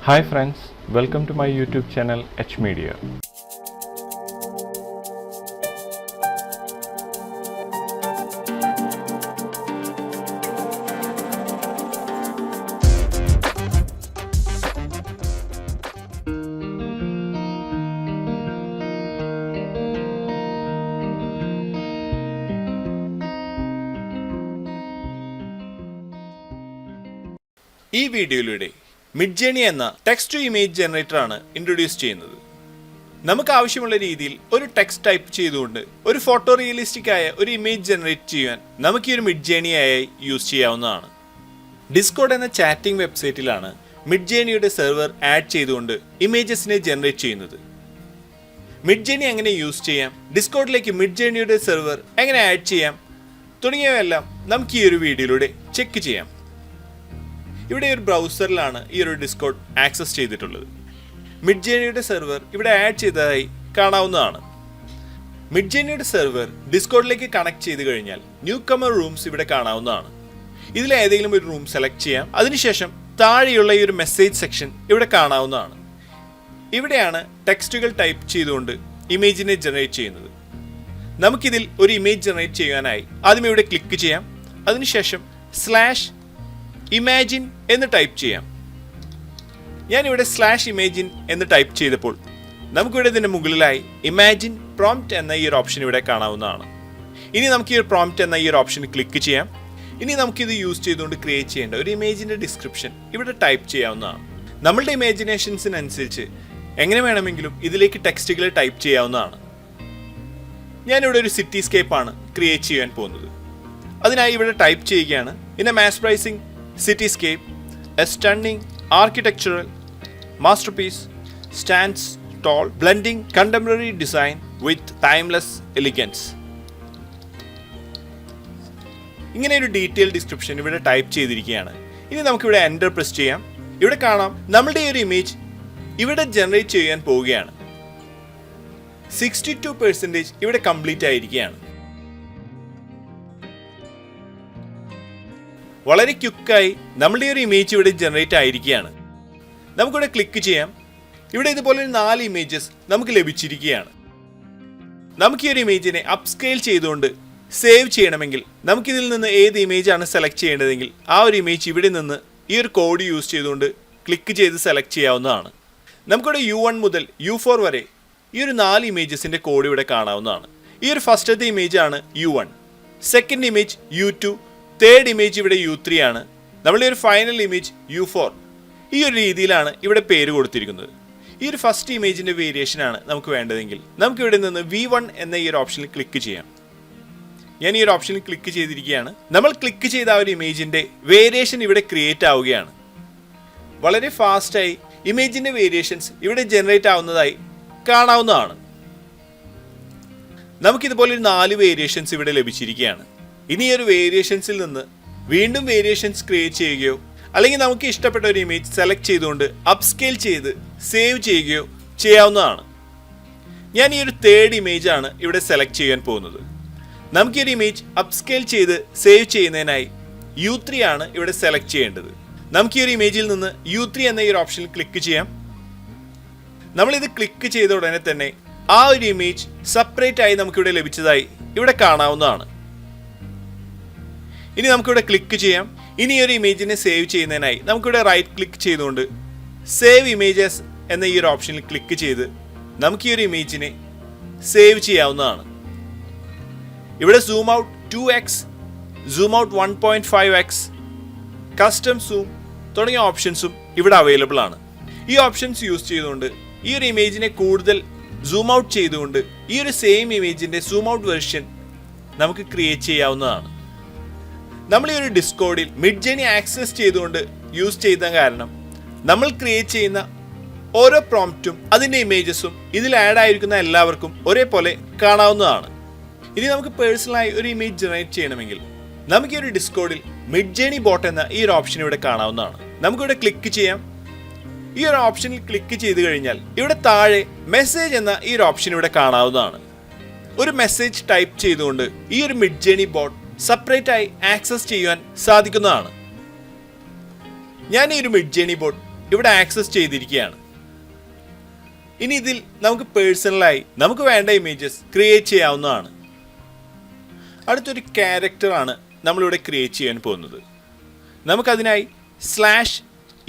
Hi friends, welcome to my YouTube channel H Media. ഈ വീഡിയോയിലൂടെ Midjourney എന്ന text to image generator ആണ് introduce ചെയ്യുന്നത്. നമുക്ക് ആവശ്യമുള്ള രീതിയിൽ ഒരു ടെക്സ്റ്റ് ടൈപ്പ് ചെയ്തുകൊണ്ട് ഒരു ഫോട്ടോ റിയലിസ്റ്റിക് ആയ ഒരു ഇമേജ് ജനറേറ്റ് ചെയ്യാൻ നമുക്ക് ഈ ഒരു മിഡ്ജേണി ആയി യൂസ് ചെയ്യാവുന്നതാണ്. ഡിസ്കോഡ് എന്ന ചാറ്റിംഗ് വെബ്സൈറ്റിലാണ് മിഡ്ജേണിയുടെ സെർവർ ആഡ് ചെയ്തുകൊണ്ട് ഇമേജസിനെ ജനറേറ്റ് ചെയ്യുന്നത്. മിഡ്ജേണി എങ്ങനെ യൂസ് ചെയ്യാം, ഡിസ്കോഡിലേക്ക് മിഡ്ജേണിയുടെ സെർവർ എങ്ങനെ ആഡ് ചെയ്യാം തുടങ്ങിയവയെല്ലാം നമുക്ക് ഈ ഒരു വീഡിയോയിലൂടെ ചെക്ക് ചെയ്യാം. ഇവിടെ ഒരു ബ്രൗസറിലാണ് ഈ ഒരു ഡിസ്കോഡ് ആക്സസ് ചെയ്തിട്ടുള്ളത്. മിഡ്ജേണിയുടെ സെർവർ ഇവിടെ ആഡ് ചെയ്തതായി കാണാവുന്നതാണ്. മിഡ്ജേണിയുടെ സെർവർ ഡിസ്കോഡിലേക്ക് കണക്ട് ചെയ്ത് കഴിഞ്ഞാൽ ന്യൂ കമർ റൂംസ് ഇവിടെ കാണാവുന്നതാണ്. ഇതിൽ ഏതെങ്കിലും ഒരു റൂം സെലക്ട് ചെയ്യാം. അതിനുശേഷം താഴെയുള്ള ഈ ഒരു മെസ്സേജ് സെക്ഷൻ ഇവിടെ കാണാവുന്നതാണ്. ഇവിടെയാണ് ടെക്സ്റ്റുകൾ ടൈപ്പ് ചെയ്തുകൊണ്ട് ഇമേജിനെ ജനറേറ്റ് ചെയ്യുന്നത്. നമുക്കിതിൽ ഒരു ഇമേജ് ജനറേറ്റ് ചെയ്യാനായി ആദ്യം ഇവിടെ ക്ലിക്ക് ചെയ്യാം. അതിനുശേഷം /ഇമാജിൻ എന്ന് ടൈപ്പ് ചെയ്യാം. ഞാനിവിടെ /ഇമാജിൻ എന്ന് ടൈപ്പ് ചെയ്തപ്പോൾ നമുക്കിവിടെ ഇതിൻ്റെ മുകളിലായി ഇമാജിൻ പ്രോംപ്റ്റ് എന്ന ഈ ഒരു ഓപ്ഷൻ ഇവിടെ കാണാവുന്നതാണ്. ഇനി നമുക്ക് ഈ ഒരു പ്രോംപ്റ്റ് എന്ന ഈ ഒരു ഓപ്ഷൻ ക്ലിക്ക് ചെയ്യാം. ഇനി നമുക്കിത് യൂസ് ചെയ്തുകൊണ്ട് ക്രിയേറ്റ് ചെയ്യേണ്ട ഒരു ഇമേജിൻ്റെ ഡിസ്ക്രിപ്ഷൻ ഇവിടെ ടൈപ്പ് ചെയ്യാവുന്നതാണ്. നമ്മളുടെ ഇമാജിനേഷൻസിനനുസരിച്ച് എങ്ങനെ വേണമെങ്കിലും ഇതിലേക്ക് ടെക്സ്റ്റുകൾ ടൈപ്പ് ചെയ്യാവുന്നതാണ്. ഞാനിവിടെ ഒരു സിറ്റിസ്കേപ്പാണ് ക്രിയേറ്റ് ചെയ്യാൻ പോകുന്നത്. അതിനായി ഇവിടെ ടൈപ്പ് ചെയ്യുകയാണ്: in a mesmerising cityscape, a stunning architectural masterpiece stands tall, blending contemporary design with timeless elegance. ഇങ്ങനെ ഒരു ഡീറ്റെയിൽ ഡിസ്ക്രിപ്ഷൻ ഇവിടെ ടൈപ്പ് ചെയ്തിരിക്കുകയാണ്. ഇനി നമുക്കിവിടെ എൻ്റർ പ്രസ് ചെയ്യാം. ഇവിടെ കാണാം നമ്മളുടെ ഈ ഒരു ഇമേജ് ഇവിടെ ജനറേറ്റ് ചെയ്യാൻ പോവുകയാണ്. 62% ഇവിടെ കംപ്ലീറ്റ് ആയിരിക്കുകയാണ്. വളരെ ക്വിക്കായി നമ്മളുടെ ഒരു ഇമേജ് ഇവിടെ ജനറേറ്റ് ആയിരിക്കുകയാണ്. നമുക്കിവിടെ ക്ലിക്ക് ചെയ്യാം. ഇവിടെ ഇതുപോലെ 4 ഇമേജസ് നമുക്ക് ലഭിച്ചിരിക്കുകയാണ്. നമുക്ക് ഈ ഒരു ഇമേജിനെ അപ്സ്കെയിൽ ചെയ്തുകൊണ്ട് സേവ് ചെയ്യണമെങ്കിൽ നമുക്കിതിൽ നിന്ന് ഏത് ഇമേജാണ് സെലക്ട് ചെയ്യേണ്ടതെങ്കിൽ ആ ഒരു ഇമേജ് ഇവിടെ നിന്ന് ഈ ഒരു കോഡ് യൂസ് ചെയ്തുകൊണ്ട് ക്ലിക്ക് ചെയ്ത് സെലക്ട് ചെയ്യാവുന്നതാണ്. നമുക്കിവിടെ U1 മുതൽ U4 വരെ ഈ ഒരു 4 ഇമേജസിൻ്റെ കോഡ് ഇവിടെ കാണാവുന്നതാണ്. ഈ ഒരു ഫസ്റ്റത്തെ ഇമേജാണ് U1, second image U2, third image ഇവിടെ U3 ആണ്. നമ്മളുടെ ഒരു ഫൈനൽ ഇമേജ് U4. ഈ ഒരു രീതിയിലാണ് ഇവിടെ പേര് കൊടുത്തിരിക്കുന്നത്. ഈ ഒരു ഫസ്റ്റ് ഇമേജിൻ്റെ വേരിയേഷനാണ് നമുക്ക് വേണ്ടതെങ്കിൽ നമുക്കിവിടെ നിന്ന് V1 എന്ന ഈ ഒരു ഓപ്ഷനിൽ ക്ലിക്ക് ചെയ്യാം. ഞാൻ ഈ ഒരു ഓപ്ഷനിൽ ക്ലിക്ക് ചെയ്തിരിക്കുകയാണ്. നമ്മൾ ക്ലിക്ക് ചെയ്ത ആ ഒരു ഇമേജിൻ്റെ വേരിയേഷൻ ഇവിടെ ക്രിയേറ്റ് ആവുകയാണ്. വളരെ ഫാസ്റ്റായി ഇമേജിൻ്റെ വേരിയേഷൻസ് ഇവിടെ ജനറേറ്റ് ആവുന്നതായി കാണാവുന്നതാണ്. നമുക്കിതുപോലെ ഒരു 4 വേരിയേഷൻസ് ഇവിടെ ലഭിച്ചിരിക്കുകയാണ്. ഇനി ഈ ഒരു വേരിയേഷൻസിൽ നിന്ന് വീണ്ടും വേരിയേഷൻസ് ക്രിയേറ്റ് ചെയ്യുകയോ അല്ലെങ്കിൽ നമുക്ക് ഇഷ്ടപ്പെട്ട ഒരു ഇമേജ് സെലക്ട് ചെയ്തുകൊണ്ട് അപ്സ്കെയിൽ ചെയ്ത് സേവ് ചെയ്യുകയോ ചെയ്യാവുന്നതാണ്. ഞാൻ ഈ ഒരു തേർഡ് ഇമേജാണ് ഇവിടെ സെലക്ട് ചെയ്യാൻ പോകുന്നത്. നമുക്ക് ഈ ഒരു ഇമേജ് അപ്സ്കെയിൽ ചെയ്ത് സേവ് ചെയ്യുന്നതിനായി U3 ആണ് ഇവിടെ സെലക്ട് ചെയ്യേണ്ടത്. നമുക്ക് ഈ ഒരു ഇമേജിൽ നിന്ന് U3 എന്ന ഈ ഒരു ഓപ്ഷനിൽ ക്ലിക്ക് ചെയ്യാം. നമ്മളിത് ക്ലിക്ക് ചെയ്ത ഉടനെ തന്നെ ആ ഒരു ഇമേജ് സെപ്പറേറ്റ് ആയി നമുക്കിവിടെ ലഭിച്ചതായി ഇവിടെ കാണാവുന്നതാണ്. ഇനി നമുക്കിവിടെ ക്ലിക്ക് ചെയ്യാം. ഇനി ഈ ഒരു ഇമേജിനെ സേവ് ചെയ്യുന്നതിനായി നമുക്കിവിടെ റൈറ്റ് ക്ലിക്ക് ചെയ്തുകൊണ്ട് സേവ് ഇമേജസ് എന്ന ഈ ഒരു ഓപ്ഷനിൽ ക്ലിക്ക് ചെയ്ത് നമുക്ക് ഈ ഒരു ഇമേജിനെ സേവ് ചെയ്യാവുന്നതാണ്. ഇവിടെ zoom out 2x, zoom out 1.5x, custom zoom തുടങ്ങിയ ഓപ്ഷൻസും ഇവിടെ അവൈലബിൾ ആണ്. ഈ ഓപ്ഷൻസ് യൂസ് ചെയ്തുകൊണ്ട് ഈ ഒരു ഇമേജിനെ കൂടുതൽ സൂം ഔട്ട് ചെയ്തുകൊണ്ട് ഈ ഒരു സെയിം ഇമേജിൻ്റെ സൂം ഔട്ട് വെർഷൻ നമുക്ക് ക്രിയേറ്റ് ചെയ്യാവുന്നതാണ്. നമ്മൾ ഈ ഒരു ഡിസ്കോഡിൽ മിഡ്ജേണി ആക്സസ് ചെയ്തുകൊണ്ട് യൂസ് ചെയ്ത കാരണം നമ്മൾ ക്രിയേറ്റ് ചെയ്യുന്ന ഓരോ പ്രോംപ്റ്റും അതിൻ്റെ ഇമേജസും ഇതിൽ ആഡ് ആയിരിക്കുന്ന എല്ലാവർക്കും ഒരേപോലെ കാണാവുന്നതാണ്. ഇനി നമുക്ക് പേഴ്സണലായി ഒരു ഇമേജ് ജനറേറ്റ് ചെയ്യണമെങ്കിൽ നമുക്ക് ഈ ഒരു ഡിസ്കോഡിൽ മിഡ്ജേണി ബോട്ട് എന്ന ഈ ഒരു ഓപ്ഷൻ ഇവിടെ കാണാവുന്നതാണ്. നമുക്കിവിടെ ക്ലിക്ക് ചെയ്യാം. ഈ ഒരു ഓപ്ഷനിൽ ക്ലിക്ക് ചെയ്ത് കഴിഞ്ഞാൽ ഇവിടെ താഴെ മെസ്സേജ് എന്ന ഈ ഒരു ഓപ്ഷൻ ഇവിടെ കാണാവുന്നതാണ്. ഒരു മെസ്സേജ് ടൈപ്പ് ചെയ്തുകൊണ്ട് ഈ ഒരു മിഡ്ജേണി ബോട്ട് സെപ്പറേറ്റ് ആയി ആക്സസ് ചെയ്യാൻ സാധിക്കുന്നതാണ്. ഞാൻ ഈ ഒരു മിഡ്ജേണി ബോട്ട് ഇവിടെ ആക്സസ് ചെയ്തിരിക്കുകയാണ്. ഇനി ഇതിൽ നമുക്ക് പേഴ്സണലായി നമുക്ക് വേണ്ട ഇമേജസ് ക്രിയേറ്റ് ചെയ്യാവുന്നതാണ്. അടുത്തൊരു ക്യാരക്ടറാണ് നമ്മളിവിടെ ക്രിയേറ്റ് ചെയ്യാൻ പോകുന്നത്. നമുക്കതിനായി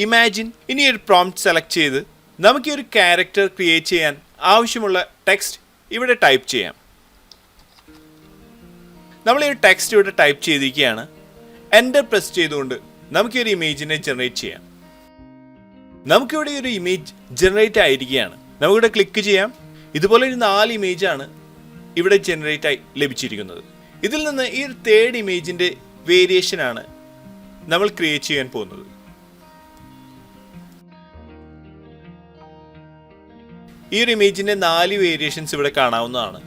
/imagine ഇനി ഒരു പ്രോംപ്റ്റ് സെലക്ട് ചെയ്ത് നമുക്ക് ഈ ഒരു ക്യാരക്ടർ ക്രിയേറ്റ് ചെയ്യാൻ ആവശ്യമുള്ള ടെക്സ്റ്റ് ഇവിടെ ടൈപ്പ് ചെയ്യാം. നമ്മൾ ഈ ടെക്സ്റ്റ് ഇവിടെ ടൈപ്പ് ചെയ്തിരിക്കുകയാണ്. എൻ്റർ പ്രസ് ചെയ്തുകൊണ്ട് നമുക്ക് ഈ ഒരു ഇമേജിനെ ജനറേറ്റ് ചെയ്യാം. നമുക്കിവിടെ ഒരു ഇമേജ് ജനറേറ്റ് ആയിരിക്കുകയാണ്. നമുക്കിവിടെ ക്ലിക്ക് ചെയ്യാം. ഇതുപോലെ ഒരു 4 ഇമേജാണ് ഇവിടെ ജനറേറ്റ് ആയി ലഭിച്ചിരിക്കുന്നത്. ഇതിൽ നിന്ന് ഈ ഒരു 3rd ഇമേജിൻ്റെ വേരിയേഷനാണ് നമ്മൾ ക്രിയേറ്റ് ചെയ്യാൻ പോകുന്നത്. ഈ ഒരു ഇമേജിൻ്റെ 4 വേരിയേഷൻസ് ഇവിടെ കാണാവുന്നതാണ്.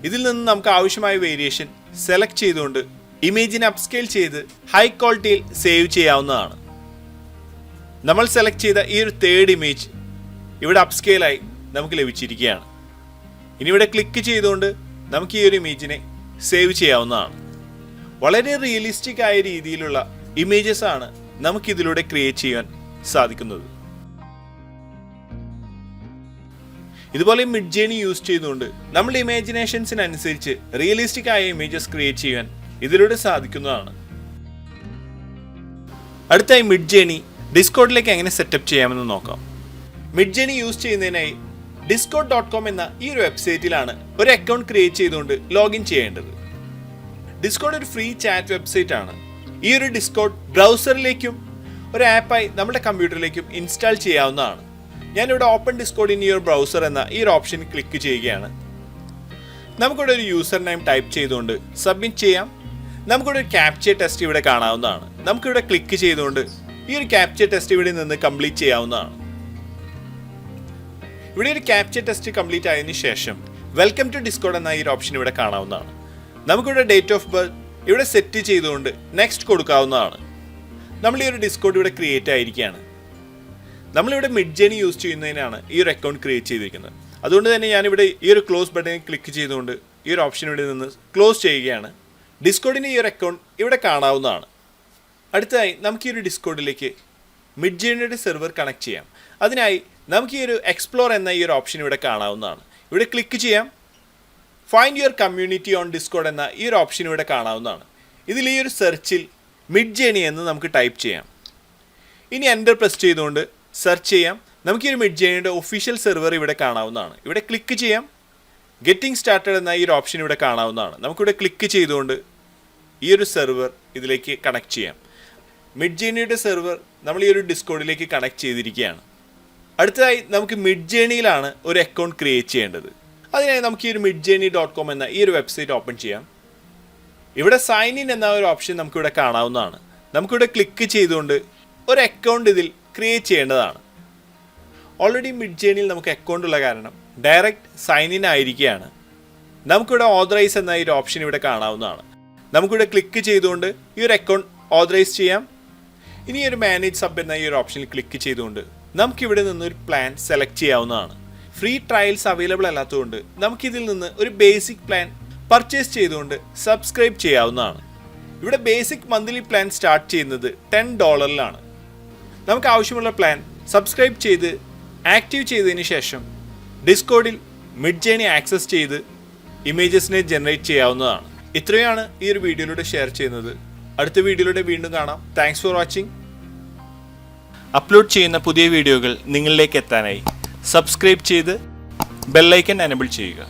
ഇതിൽ നിന്ന് നമുക്ക് ആവശ്യമായ വേരിയേഷൻ സെലക്ട് ചെയ്തുകൊണ്ട് ഇമേജിനെ അപ്സ്കെയിൽ ചെയ്ത് ഹൈ ക്വാളിറ്റിയിൽ സേവ് ചെയ്യാവുന്നതാണ്. നമ്മൾ സെലക്ട് ചെയ്ത ഈ ഒരു 3rd ഇമേജ് ഇവിടെ അപ്സ്കെയിലായി നമുക്ക് ലഭിച്ചിരിക്കുകയാണ്. ഇനി ഇവിടെ ക്ലിക്ക് ചെയ്തുകൊണ്ട് നമുക്ക് ഈ ഒരു ഇമേജിനെ സേവ് ചെയ്യാവുന്നതാണ്. വളരെ റിയലിസ്റ്റിക് ആയ രീതിയിലുള്ള ഇമേജസ് ആണ് നമുക്കിതിലൂടെ ക്രിയേറ്റ് ചെയ്യാൻ സാധിക്കുന്നത്. ഇതുപോലെ മിഡ്ജേണി യൂസ് ചെയ്തുകൊണ്ട് നമ്മുടെ ഇമാജിനേഷൻസിനനുസരിച്ച് റിയലിസ്റ്റിക് ആയ ഇമേജസ് ക്രിയേറ്റ് ചെയ്യാൻ ഇതിലൂടെ സാധിക്കുന്നതാണ്. അടുത്തായി മിഡ്ജേണി ഡിസ്കോഡിലേക്ക് എങ്ങനെ സെറ്റപ്പ് ചെയ്യാമെന്ന് നോക്കാം. മിഡ്ജേണി യൂസ് ചെയ്യുന്നതിനായി discord.com എന്ന ഈ ഒരു വെബ്സൈറ്റിലാണ് ഒരു അക്കൗണ്ട് ക്രിയേറ്റ് ചെയ്തുകൊണ്ട് ലോഗിൻ ചെയ്യേണ്ടത്. ഡിസ്കോഡ് ഒരു ഫ്രീ ചാറ്റ് വെബ്സൈറ്റ് ആണ്. ഈ ഒരു ഡിസ്കോഡ് ബ്രൗസറിലേക്കും ഒരു ആപ്പായി നമ്മുടെ കമ്പ്യൂട്ടറിലേക്കും ഇൻസ്റ്റാൾ ചെയ്യാവുന്നതാണ്. ഞാനിവിടെ open Discord in your browser എന്ന ഈ ഒരു ഓപ്ഷൻ ക്ലിക്ക് ചെയ്യുകയാണ്. നമുക്കിവിടെ ഒരു യൂസർ നെയിം ടൈപ്പ് ചെയ്തുകൊണ്ട് സബ്മിറ്റ് ചെയ്യാം. നമുക്കിവിടെ ഒരു ക്യാപ്ചർ ടെസ്റ്റ് ഇവിടെ കാണാവുന്നതാണ്. നമുക്കിവിടെ ക്ലിക്ക് ചെയ്തുകൊണ്ട് ഈ ഒരു ക്യാപ്ചർ ടെസ്റ്റ് ഇവിടെ നിന്ന് കംപ്ലീറ്റ് ചെയ്യാവുന്നതാണ്. ഇവിടെ ഒരു ക്യാപ്ചർ ടെസ്റ്റ് കംപ്ലീറ്റ് ആയതിനു ശേഷം വെൽക്കം ടു ഡിസ്കോഡ് എന്ന ഈ ഒരു ഓപ്ഷൻ ഇവിടെ കാണാവുന്നതാണ്. നമുക്കിവിടെ ഡേറ്റ് ഓഫ് ബർത്ത് ഇവിടെ സെറ്റ് ചെയ്തുകൊണ്ട് നെക്സ്റ്റ് കൊടുക്കാവുന്നതാണ്. നമ്മൾ ഈ ഒരു ഡിസ്കോഡ് ഇവിടെ ക്രിയേറ്റ് ആയിരിക്കുകയാണ്. നമ്മളിവിടെ മിഡ്ജേണി യൂസ് ചെയ്യുന്നതിനാണ് ഈ ഒരു അക്കൗണ്ട് ക്രിയേറ്റ് ചെയ്തിരിക്കുന്നത്. അതുകൊണ്ട് തന്നെ ഞാനിവിടെ ഈ ഒരു ക്ലോസ് ബട്ടണിൽ ക്ലിക്ക് ചെയ്തുകൊണ്ട് ഈ ഒരു ഓപ്ഷൻ ഇവിടെ നിന്ന് ക്ലോസ് ചെയ്യുകയാണ്. ഡിസ്കോഡിൻ്റെ ഈ ഒരു അക്കൗണ്ട് ഇവിടെ കാണാവുന്നതാണ്. അടുത്തതായി നമുക്ക് ഈ ഒരു ഡിസ്കോഡിലേക്ക് മിഡ്ജേണിയുടെ സെർവർ കണക്ട് ചെയ്യാം. അതിനായി നമുക്ക് ഈ ഒരു എക്സ്പ്ലോർ എന്ന ഈ ഒരു ഓപ്ഷൻ ഇവിടെ കാണാവുന്നതാണ്. ഇവിടെ ക്ലിക്ക് ചെയ്യാം. Find your community on Discord എന്ന ഈ ഒരു ഓപ്ഷൻ ഇവിടെ കാണാവുന്നതാണ്. ഇതിൽ ഈ ഒരു സെർച്ചിൽ മിഡ്ജേണി എന്ന് നമുക്ക് ടൈപ്പ് ചെയ്യാം. ഇനി എൻ്റർ പ്രസ് ചെയ്തുകൊണ്ട് സെർച്ച് ചെയ്യാം. നമുക്ക് ഈ ഒരു മിഡ്ജേണിയുടെ ഒഫീഷ്യൽ സെർവർ ഇവിടെ കാണാവുന്നതാണ്. ഇവിടെ ക്ലിക്ക് ചെയ്യാം. ഗെറ്റിംഗ് സ്റ്റാർട്ടഡ് എന്ന ഈ ഒരു ഓപ്ഷൻ ഇവിടെ കാണാവുന്നതാണ്. നമുക്കിവിടെ ക്ലിക്ക് ചെയ്തുകൊണ്ട് ഈ ഒരു സെർവർ ഇതിലേക്ക് കണക്ട് ചെയ്യാം. മിഡ്ജേണിയുടെ സെർവർ നമ്മൾ ഈ ഒരു ഡിസ്കോഡിലേക്ക് കണക്ട് ചെയ്തിരിക്കുകയാണ്. അടുത്തതായി നമുക്ക് മിഡ്ജേണിയിലാണ് ഒരു അക്കൗണ്ട് ക്രിയേറ്റ് ചെയ്യേണ്ടത്. അതിനായി നമുക്ക് ഈ ഒരു midjourney.com എന്ന ഈ ഒരു വെബ്സൈറ്റ് ഓപ്പൺ ചെയ്യാം. ഇവിടെ സൈൻ ഇൻ എന്ന ഒരു ഓപ്ഷൻ നമുക്കിവിടെ കാണാവുന്നതാണ്. നമുക്കിവിടെ ക്ലിക്ക് ചെയ്തുകൊണ്ട് ഒരു അക്കൗണ്ട് ഇതിൽ ക്രിയേറ്റ് ചെയ്യേണ്ടതാണ്. ഓൾറെഡി മിഡ്ജേണിയിൽ നമുക്ക് അക്കൗണ്ട് ഉള്ള കാരണം ഡയറക്റ്റ് സൈൻ ഇൻ ആയിരിക്കുകയാണ്. നമുക്കിവിടെ ഓതറൈസ് എന്ന ഈ ഒരു ഓപ്ഷൻ ഇവിടെ കാണാവുന്നതാണ്. നമുക്കിവിടെ ക്ലിക്ക് ചെയ്തുകൊണ്ട് ഈ ഒരു അക്കൗണ്ട് ഓതറൈസ് ചെയ്യാം. ഇനി ഒരു മാനേജ് സബ് എന്ന ഈ ഒരു ഓപ്ഷനിൽ ക്ലിക്ക് ചെയ്തുകൊണ്ട് നമുക്കിവിടെ നിന്നൊരു പ്ലാൻ സെലക്ട് ചെയ്യാവുന്നതാണ്. ഫ്രീ ട്രയൽസ് അവൈലബിൾ അല്ലാത്തതുകൊണ്ട് നമുക്കിതിൽ നിന്ന് ഒരു ബേസിക് പ്ലാൻ പർച്ചേസ് ചെയ്തുകൊണ്ട് സബ്സ്ക്രൈബ് ചെയ്യാവുന്നതാണ്. ഇവിടെ ബേസിക് മന്ത്ലി പ്ലാൻ സ്റ്റാർട്ട് ചെയ്യുന്നത് $10. നമുക്ക് ആവശ്യമുള്ള പ്ലാൻ സബ്സ്ക്രൈബ് ചെയ്ത് ആക്റ്റീവ് ചെയ്തതിന് ശേഷം ഡിസ്കോഡിൽ മിഡ്ജേണി ആക്സസ് ചെയ്ത് ഇമേജസിനെ ജനറേറ്റ് ചെയ്യാവുന്നതാണ്. ഇത്രയാണ് ഈ ഒരു വീഡിയോയിലൂടെ ഷെയർ ചെയ്യുന്നത്. അടുത്ത വീഡിയോയിലൂടെ വീണ്ടും കാണാം. Thanks for watching. അപ്ലോഡ് ചെയ്യുന്ന പുതിയ വീഡിയോകൾ നിങ്ങളിലേക്ക് എത്താനായി സബ്സ്ക്രൈബ് ചെയ്ത് ബെല്ലൈക്കൺ എനേബിൾ ചെയ്യുക.